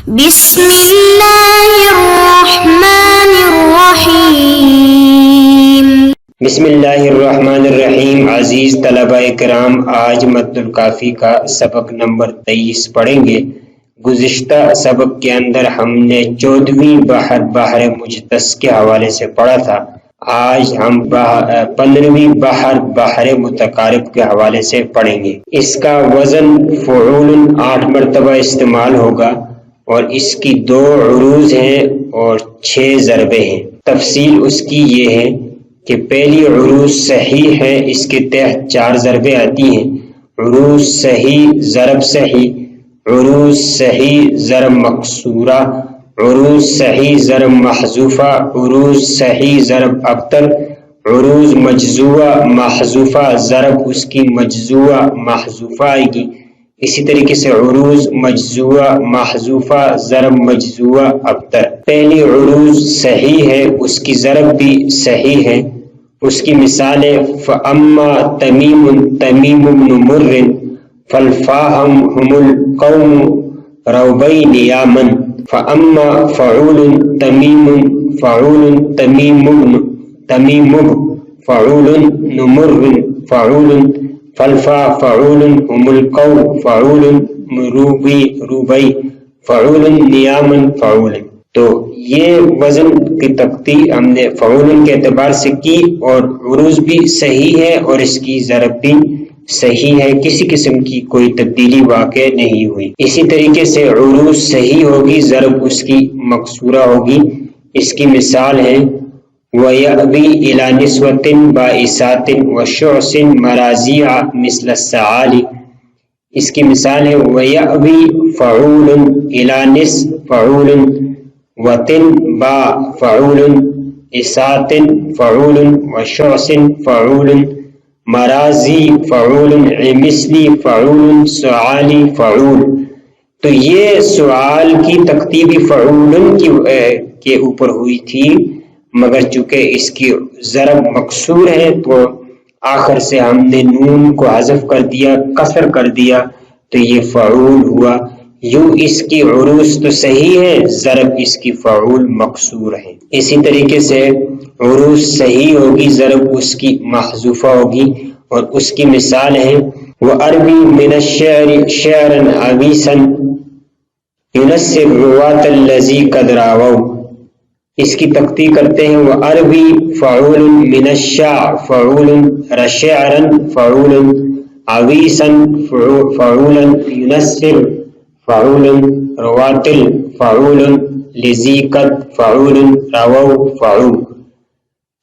بسم اللہ الرحمن الرحیم۔ بسم اللہ الرحمن الرحیم۔ عزیز طلبہ کرام، آج متن الکافی کا سبق نمبر 23 پڑھیں گے۔ گزشتہ سبق کے اندر ہم نے 14ویں بحر مجتز کے حوالے سے پڑھا تھا۔ آج ہم 15ویں بحر متقارب کے حوالے سے پڑھیں گے۔ اس کا وزن فعول 8 مرتبہ استعمال ہوگا اور اس کی 2 عروض ہیں اور 6 ضربیں ہیں۔ تفصیل اس کی یہ ہے کہ پہلی عروض صحیح ہے، اس کے تحت 4 ضربیں آتی ہیں: عروض صحیح، ضرب صحیح، عروض صحیح ضرب مکسورہ، عروض صحیح ضرب محذوفہ، عروض صحیح ضرب ابتر، عروض مجزوعہ محذوفہ ضرب اس کی مجزوعہ محذوفہ آئے گی۔ اسی طریقے سے عروض مجزوعہ محذوفہ ضرب مجزوعہ ابتر۔ پہلی عروض صحیح ہے، اس کی ضرب بھی صحیح ہے۔ اس کی مثال ہے: فَأَمَّا تَمِيمٌ تَمِيمُ بْنُ مُرٍّ فَالْفَاهَمْ الْقَوْمُ رَوْبَيْنِ يَا مَنْ۔ فَأَمَّا فَعُولٌ تَمِيمٌ فَعُولٌ تَمِيمُ فَعُولٌ نُمُرٍ فَعُولٌ فَالْفَا فَعُولٌ هُمُ الْقَوْمُ فَعُولٌ رُوبَيْ فَعُولٌ نِيَامًا فَعُولٌ۔ تو یہ وزن کی تقطیع ہم نے فعول کے اعتبار سے کی اور عروض بھی صحیح ہے اور اس کی ضرب بھی صحیح ہے، کسی قسم کی کوئی تبدیلی واقع نہیں ہوئی۔ اسی طریقے سے عروض صحیح ہوگی، ضرب اس کی مکسورہ ہوگی۔ اس کی مثال ہے: وَيَأْوِي إِلَى نِسْوَةٍ بَائِسَاتٍ وَشُعْثٍ مَرَازِيعَ مِثْلَ السَّعَالِ۔ اس کی مثال ہے: وَيَأْوِي فَعُولٌ إِلَى نِسْ فَعُولٌ وَتٍ با فَعُولٌ إِسَاتٍ فَعُولٌ وَشُعْثٍ فَعُولٌ مرازی فعول مثلی فعول سعالی فعول۔ تو یہ سعال کی تقطیع فعول کے اوپر ہوئی تھی، مگر چونکہ اس کی ضرب مکسور ہے تو آخر سے ہم نے نون کو حذف کر دیا، کسر کر دیا، تو یہ فعول ہوا۔ یوں اس کی عروض تو صحیح ہے، ضرب اس کی فعول مکسور ہے۔ اسی طریقے سے عروض صحیح ہوگی، ضرب اس کی محذوفہ ہوگی، اور اس کی مثال ہے: وَأَرْوِي مِنَ الشِّعْرِ شِعْرًا عَوِيسًا يُنَسِّ الرُّوَاةَ الَّذِي قَدْ رَاوَوْا۔ اس کی تقطیع کرتے ہیں: وَأَرْوِي فَعُولٌ مِنَ الشَّعْرِ فَعُولٌ شِعْرًا فَعُولٌ عَوِيسًا فَعُولًا يُنَسِّ فَعُولٌ رُّوَاةَ فَعُولٌ لِذِي قَدْ فَعُولٌ رَوَوْا فَعُولٌ۔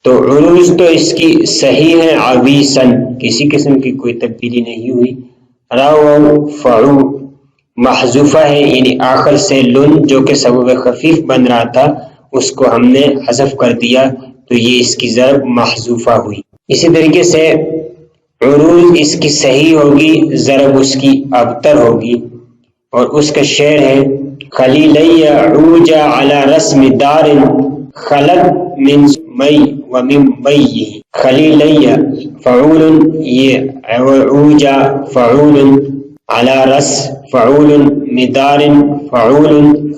تو عروض تو اس کی صحیح ہے، عویسن کسی قسم کی کوئی تبدیلی نہیں ہوئی۔ راو فعو محذوفہ ہے، یعنی آخر سے لن جو کہ سبب خفیف بن رہا تھا اس کو ہم نے حذف کر دیا، تو یہ اس کی ضرب محذوفہ ہوئی۔ اسی طریقے سے عروض اس کی صحیح ہوگی، ضرب اس کی ابتر ہوگی، اور اس کا شعر ہے: خلیلی عوجا علی رسم دار خلق من مئی ومن مئی۔ خلیلی فعول، یہ عوجا فعول، علی رس فعول، مدار فعول،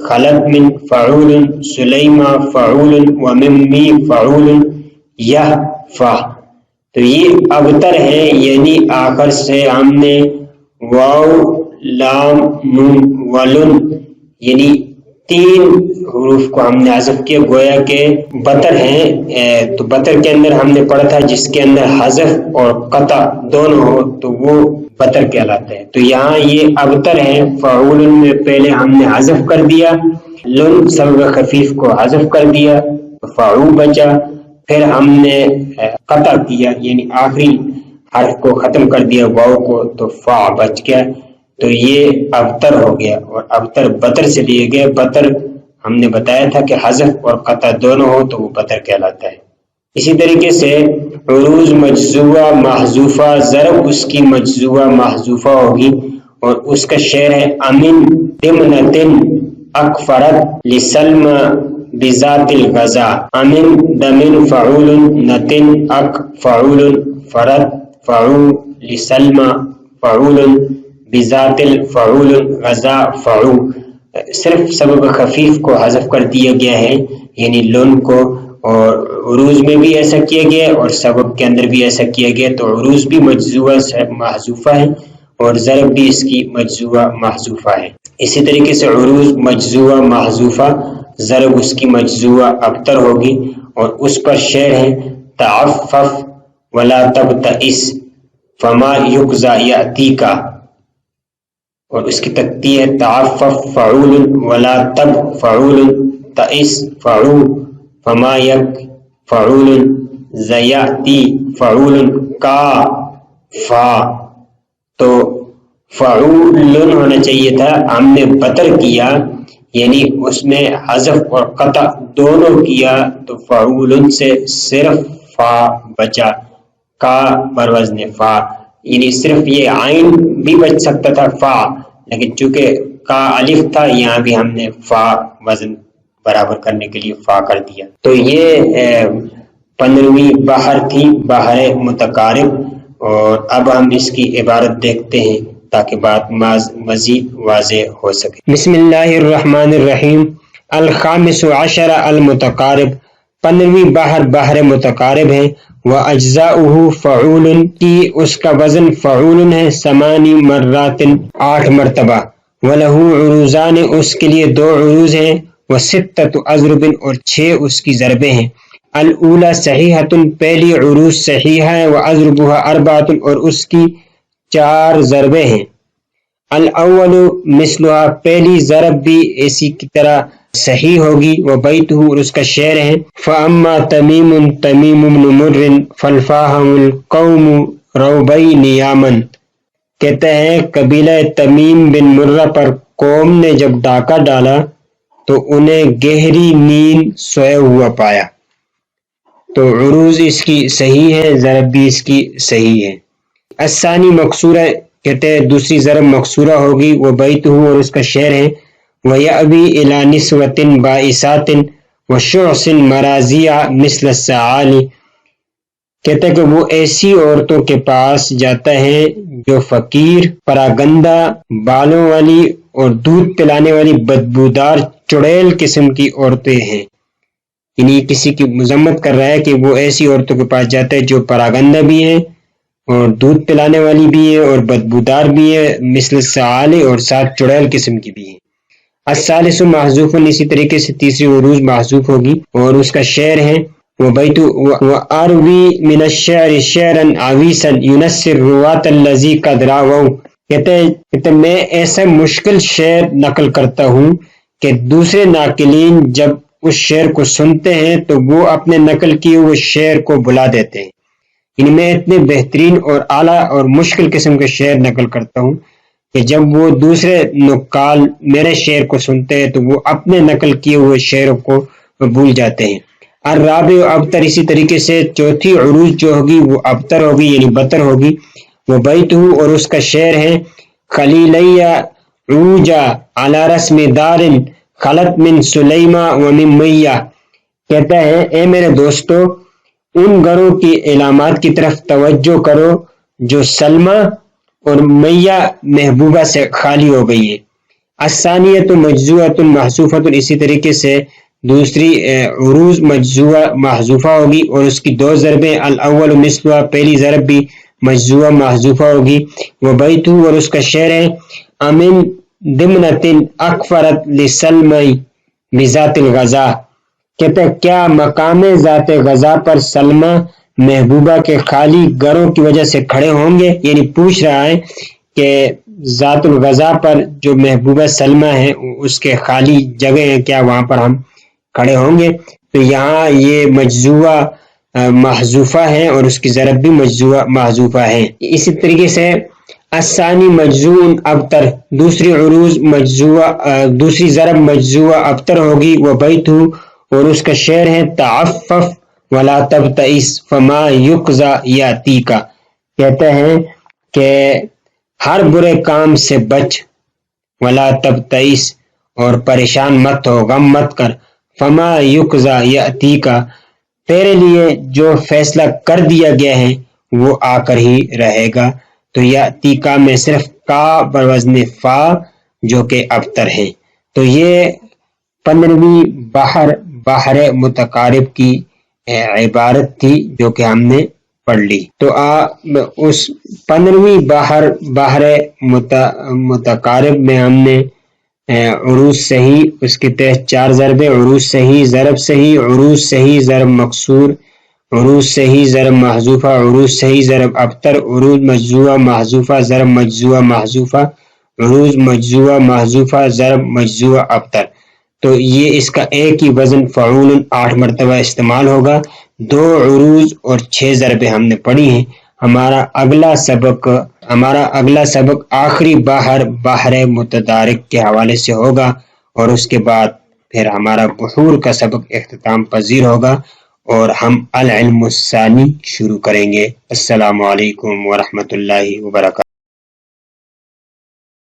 خلق من فعول، سلیمہ فعول، ومن می فعول، یہ فا۔ تو یہ ابتر ہے، یعنی آخر سے ہم نے واو لام نون ولن یعنی 3 حروف کو ہم نے حذف کیا، گویا کہ بطر ہیں۔ تو بطر کے اندر ہم نے پڑھا تھا جس کے اندر حذف اور قطع دونوں ہو تو وہ بطر کہلاتا ہے۔ تو یہاں یہ ابتر ہے، فعول میں پہلے ہم نے حذف کر دیا، لن سبب خفیف کو حذف کر دیا، فعو بچا، پھر ہم نے قطع کیا یعنی آخری حرف کو ختم کر دیا واو کو، تو فا بچ گیا، تو یہ ابتر ہو گیا، اور ابتر بطر سے لیے گئے۔ بطر ہم نے بتایا تھا کہ حذف اور قطع دونوں ہو تو وہ بطر کہلاتا ہے۔ اسی طریقے سے عروض مجزوعہ محذوفہ، ضرب اس کی مجزوعہ محذوفہ ہوگی، اور اس کا شعر ہے: امن دمنتن اکفرت لسلم بذات الغزا۔ امن دمن فعول نتن اک فعول فرد فعول لسلم فعول بذات الفعول غزا فعول۔ صرف سبب خفیف کو حذف کر دیا گیا ہے، یعنی لن کو، اور عروض میں بھی ایسا کیا گیا اور سبب کے اندر بھی ایسا کیا گیا، تو عروض بھی مجزوہ محذوفہ ہے اور ضرب بھی اس کی مجزوہ محذوفہ ہے۔ اسی طریقے سے عروض مجزوہ محذوفہ، ضرب اس کی مجزوہ ابتر ہوگی، اور اس پر شعر ہے تعفف ولا تبتئس فما یقضى یأتیک، اور اس کی تکتی ہے تعفف فعول ولا تب فعول تئس فعول فما یک فعول زیاتی فعول کا فا، تو فعول ہونا چاہیے تھا، ہم نے بطر کیا، یعنی اس میں حذف اور قطع دونوں کیا، تو فعول سے صرف فا بچا، کا بروزن فا، یعنی صرف یہ عین بھی بچ سکتا تھا فا، لیکن چونکہ کا الف تھا یہاں بھی ہم نے فا وزن برابر کرنے کے لیے فا کر دیا۔ تو یہ 15ویں بحر تھی، بحر متقارب، اور اب ہم اس کی عبارت دیکھتے ہیں تاکہ بات مزید واضح ہو سکے۔ بسم اللہ الرحمن الرحیم۔ الخامس عشر المتقارب، 15ویں بحر بحر متقارب ہے۔ وَأَجْزَاؤُهُ فَعُولٌ، کی اس کا وزن فعول ہے، 8 مرات 8 مرتبہ۔ وَلَهُ عُرُوزَانِ، اس کے لیے 2 عروض ہیں، وَسِتَّةُ أَضْرُبٍ، اور 6 اس کی ضربیں ہیں۔ الأولى صحیحۃ، پہلی عروض صحیح ہے، وَأَضْرُبُهَا 4، اور اس کی 4 ضربیں ہیں۔ الاول مثلها، پہلی ضرب بھی اسی کی طرح صحیح ہوگی، وبیتہ، اور اس کا شعر ہے فاما تمیم تمیم بن مر فالفاهم القوم روبی نیاما، کہتے ہیں قبیلہ تمیم بن مرہ پر قوم نے جب ڈاکہ ڈالا تو انہیں گہری نیند سویا ہوا پایا، تو عروض اس کی صحیح ہے، ضرب بھی اس کی صحیح ہے۔ الثانی مکسورہ، کہتے ہیں دوسری ضرب مکسورہ ہوگی، وہ بیتہ، اور اس کا شعر ہے وَيَأْوِي إِلَى نِسْوَةٍ بَائِسَاتٍ وَشُعْثٍ مَرَازِيَّ مِثْلَ السَّعَالِ، کہتے ہیں کہ وہ ایسی عورتوں کے پاس جاتا ہے جو فقیر، پراگندہ بالوں والی اور دودھ پلانے والی بدبودار چڑیل قسم کی عورتیں ہیں، یعنی کسی کی مذمت کر رہا ہے کہ وہ ایسی عورتوں کے پاس جاتا ہے جو پراگندہ بھی ہیں اور دودھ پلانے والی بھی ہے اور بدبودار بھی ہے، مثل السعال، اور ساتھ چڑیل قسم کی بھی ہے۔ الثالث محذوف، اسی طریقے سے تیسری عروض محذوف ہوگی، اور اس کا شعر ہے وَبَيْتُ وَأَرْوِي مِنَ الشَّعْرِ شَعْرًا عَوِيسًا يُنَسِّ الرُّوَاةَ الَّذِي قَدْ رَاوَوْا، کہتے ہیں میں ایسا مشکل شعر نقل کرتا ہوں کہ دوسرے ناقلین جب اس شعر کو سنتے ہیں تو وہ اپنے نقل کیے ہوئے شعر کو بھلا دیتے ہیں، یعنی میں اتنے بہترین اور اعلیٰ اور مشکل قسم کے شعر نقل کرتا ہوں کہ جب وہ دوسرے نقال میرے شعر کو سنتے ہیں تو وہ اپنے نقل کیے ہوئے شعروں کو بھول جاتے ہیں۔ الرابع ابتر، اسی طریقے سے چوتھی عروض جو ہوگی وہ ابتر ہوگی، یعنی بتر ہوگی، وہ بیتہ، اور اس کا شعر ہے خلیلیہ عوجا علی رسم دار خلط من سلیمہ ومن میہ، کہتا ہے اے میرے دوستو ان گھروں کی علامات کی طرف توجہ کرو جو سلمہ اور میہ محبوبہ سے خالی ہو گئی ہے۔ الثانیۃ مجزوعۃ محذوفۃ، اسی طریقے سے دوسری عروض مجزوعہ محذوفہ ہوگی، اور اس کی 2 ضربیں، الاول مثلها، پہلی ضرب بھی مجزوعہ محذوفہ ہوگی، وبیتہ، اور اس کا شعر ہے امن دمنۃ اکفرت لسلمی بذات الغزا، کہتے ہیں کیا مقام ذات غزا پر سلمہ محبوبہ کے خالی گھروں کی وجہ سے کھڑے ہوں گے، یعنی پوچھ رہا ہے کہ ذات الغزا پر جو محبوبہ سلمہ ہے اس کے خالی جگہ ہیں، کیا وہاں پر ہم کھڑے ہوں گے؟ تو یہاں یہ مجزوعہ محذوفہ ہے اور اس کی ضرب بھی مجزوعہ محذوفہ ہے۔ اسی طریقے سے الثانی مجزوع ابتر، دوسری عروض مجزوعہ، دوسری ضرب مجزوعہ ابتر ہوگی، وہ بیتہ، اور اس کا شعر ہے تعفف ولا تبتئس فما یقضى یاتیک، کہتے ہیں کہ ہر برے کام سے بچ، ولا تبتئس، اور پریشان مت ہو، غم مت کر، فما یقضى یاتیک، تیرے لیے جو فیصلہ کر دیا گیا ہے وہ آ کر ہی رہے گا۔ تو یاتیک میں صرف کا بوزن فا جو کہ ابتر ہے۔ تو یہ 15ویں بحر متقارب کی عبارت تھی جو کہ ہم نے پڑھ لی. تو اس 15ویں بحر متقارب میں ہم نے عروض صحیح، اس کے تحت 4 ضرب، عروض صحیح، ضرب صحیح، عروض صحیح، ضرب مکسور، عروض صحیح، ضرب محذوفہ، عروض صحیح، ضرب ابتر، عروض مجزوعہ محذوفہ، ضرب مجزوعہ محذوفہ، عروض مجزوعہ محذوفہ، ضرب مجزوعہ ابتر. تو یہ اس کا ایک ہی وزن فعول 8 مرتبہ استعمال ہوگا. 2 عروض اور 6 ضربیں ہم نے پڑھی ہیں. ہمارا اگلا سبق آخری بحر متدارک کے حوالے سے ہوگا، اور اس کے بعد پھر ہمارا بحور کا سبق اختتام پذیر ہوگا اور ہم العلم الثانی شروع کریں گے. السلام علیکم ورحمۃ اللہ وبرکاتہ.